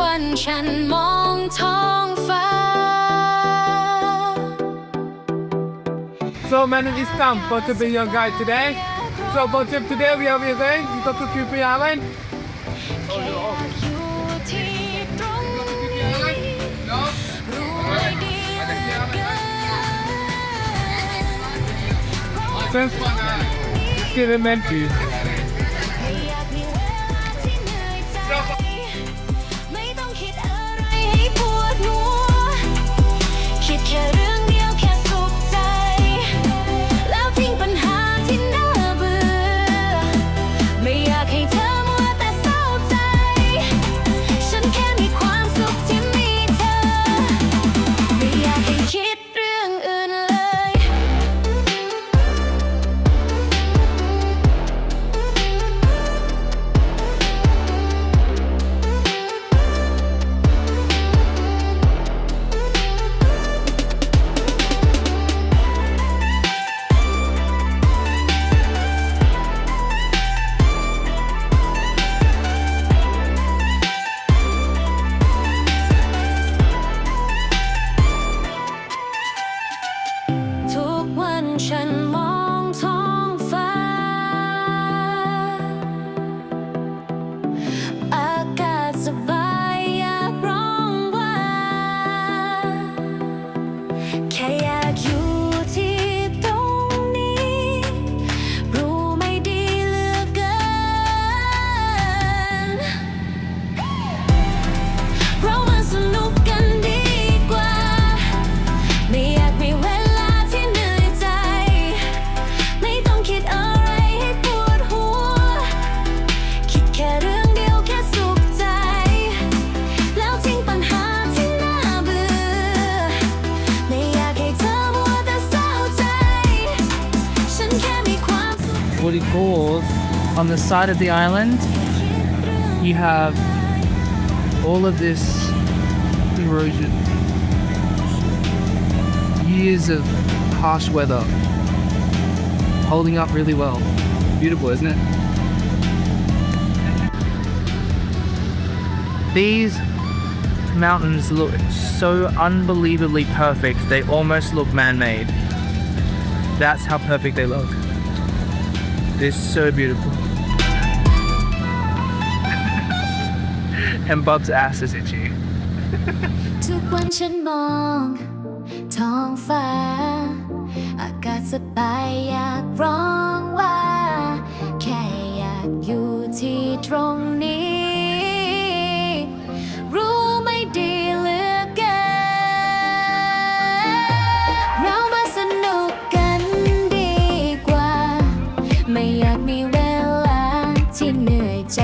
วันฉันมองท้องฟ้า So my name is Sam, about to be your guide today. So about trip today we are going to go to PhiPhi Islands. แค่อยากอยู่ที่ตรงนี้รู้ไว้ดีเหลือเกิน First one, elementary. ไม่อยากมีเวลาที่เหนื่อยใจไม่ต้องคิดอะไรให้ปวดหัวคิดแค่เรื่องเดียวแค่สุขใจแล้วทิ้งปัญหาที่น่าเบื่อไม่อยากให้เธอมัวแต่เศร้าใจฉันแค่มีความสุขที่มีเธอไม่อยากให้คิดเรื่องอื่นเลย ทุกวันฉันมองท้องฟ้าอากาศสบายอยากร้องว่าแค่อยากอยู่ที่ตรงนี้รู้ไม่ดีเหลือเกินเรามาสนุกกันดีกว่าไม่อยากมีเวลาที่เหนื่อยใจไม่ต้องคิดอะไรให้ปวดหัวคิดแค่เรื่องเดียวแค่สุขใจแล้วทิ้งปัญหาที่น่าเบื่อไม่อยากให้เธอมัวแต่เศร้าใจฉันแค่มีความสุข What it calls on the side of the island, you have all of this erosion. Years of harsh weather holding up really well. Beautiful, isn't it? These mountains look so unbelievably perfect, they almost look man-made. That's how perfect they look. They're so beautiful. And Bub's ass is itchy. ทุกวันฉันมองท้องฟ้าอากาศสบายอยากร้องว่าแค่อยากอยู่ที่ตรงนี้รู้ไม่ดีเหลือเกินเรามาสนุกกันดีกว่าไม่อยากมีเวลาที่เหนื่อยใจ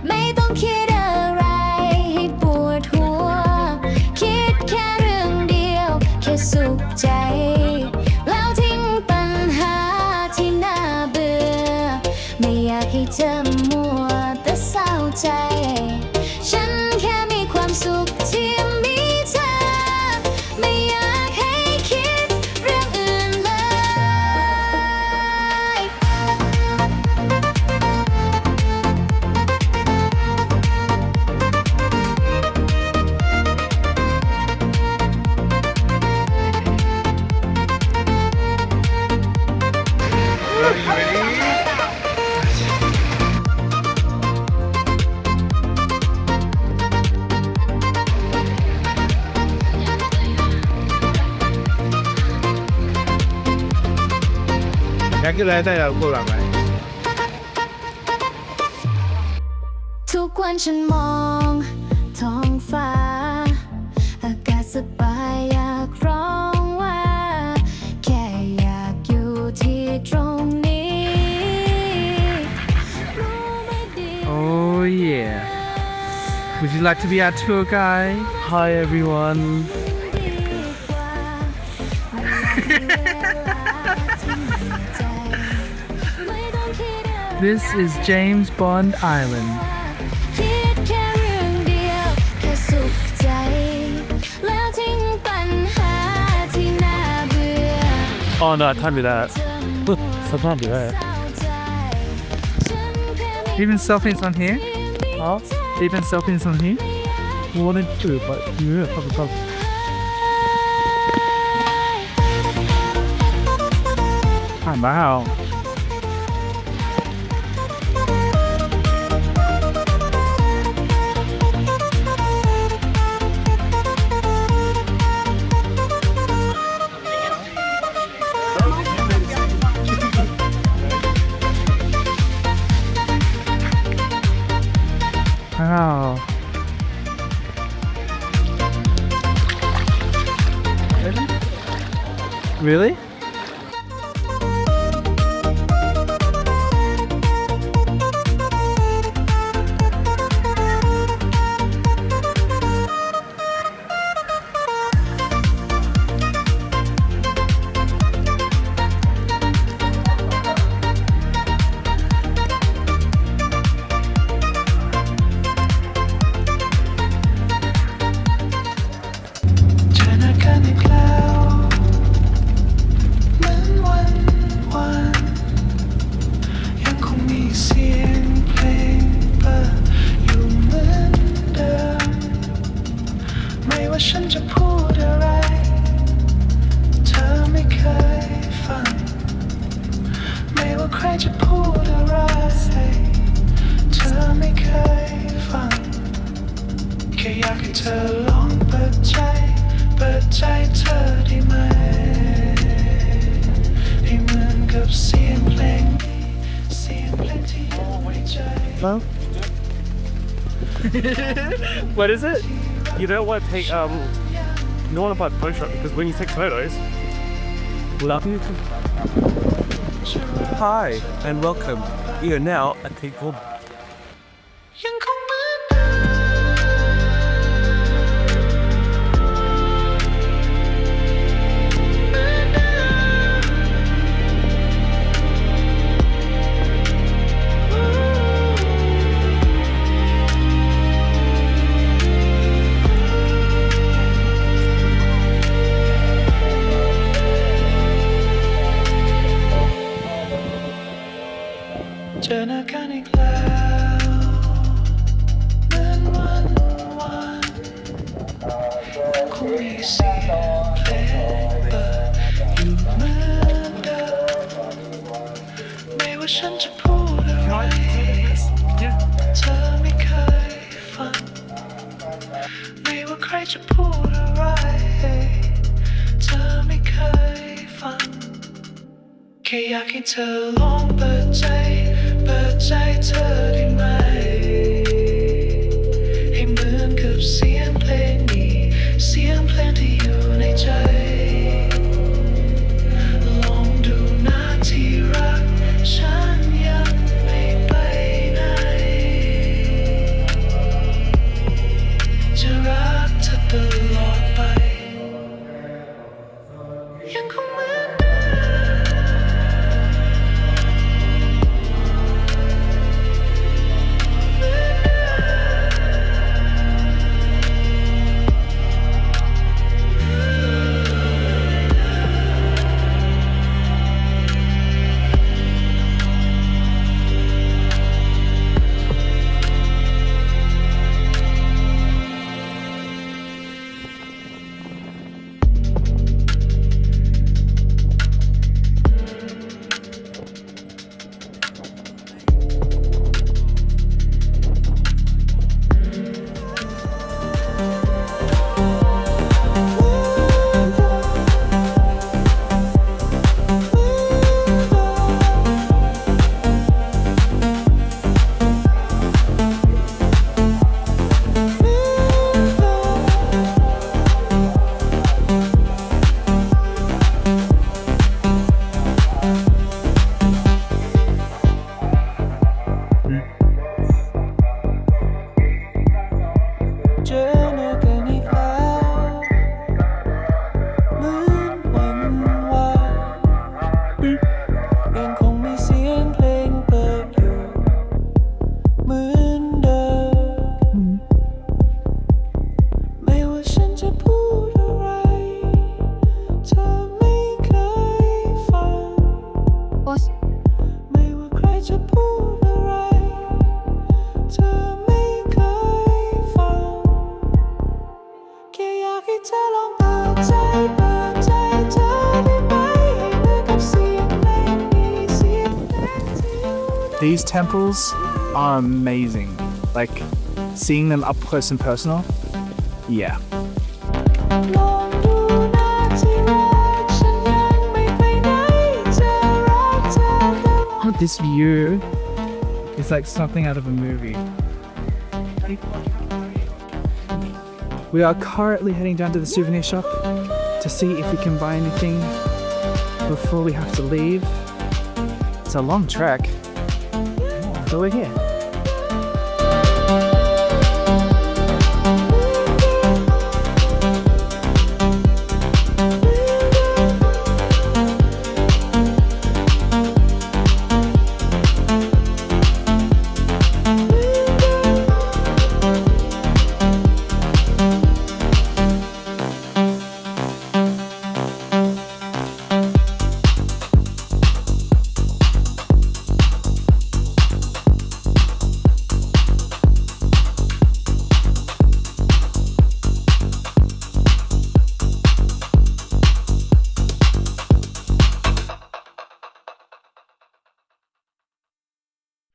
ไม่ต้องคิดอะไรให้ปวดหัวคิดแค่เรื่องเดียวแค่สุขใจแล้วทิ้งปัญหาที่น่าเบื่อไม่อยากให้เธอมัวแต่เศร้าใจฉันแค่มีความสุขที่มีเธอไม่อยากให้คิดเรื่องอื่นเลย Are you ready? Nhắc cái này là cô làm này. ทุกวันฉันมองท้องฟ้าอากาศสบายอยากร้องว่าแค่อยากอยู่ที่ตรงนี้รู้ไม่ดี Oh yeah. Would you like to be our tour guide? Hi everyone. ดีกว่าไม่อยากมีเวลาที่เหนื่อยใจไม่ต้องคิดอะไร This is James Bond Island. คิดแค่เรื่องเดียวแค่สุขใจแล้วทิ้งปัญหาที่น่าเบื่อ Oh no, I can't do that. I can't do that. Even selfies on here? Huh? Even selfies on here? 원은 그 유효 하니까 wow. Wow. Really? Hello? What is it? You don't want to take you don't want to apply Photoshop because when you take photos, love you. Hi and welcome. You are now at People. These temples are amazing. Like, seeing them up close and personal, yeah. Oh, this view is like something out of a movie. We are currently heading down to the souvenir shop to see if we can buy anything before we have to leave. It's a long trek, but we're here.